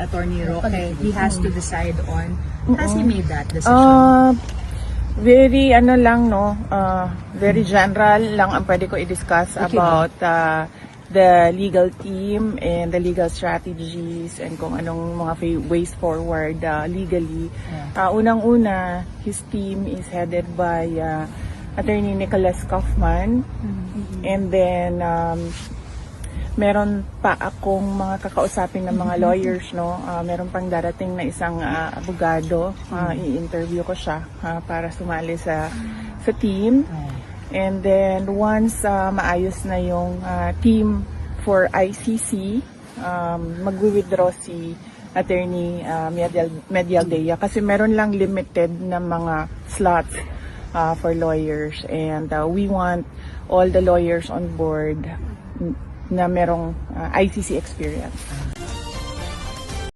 Attorney Roque, he has to decide on. Has he made that decision? Very very general lang ang pwede ko i-discuss about the legal team and the legal strategies and kung anong mga ways forward legally. Unang-una, his team is headed by Attorney Nicholas Kaufman, and then meron pa akong mga kakausapin ng mga lawyers, meron pang darating na isang abogado, i-interview ko siya para sumali sa team. And then once maayos na yung team for ICC, magwi-withdraw si Attorney Medialdea kasi meron lang limited na mga slots for lawyers, and we want all the lawyers on board na merong ICC experience.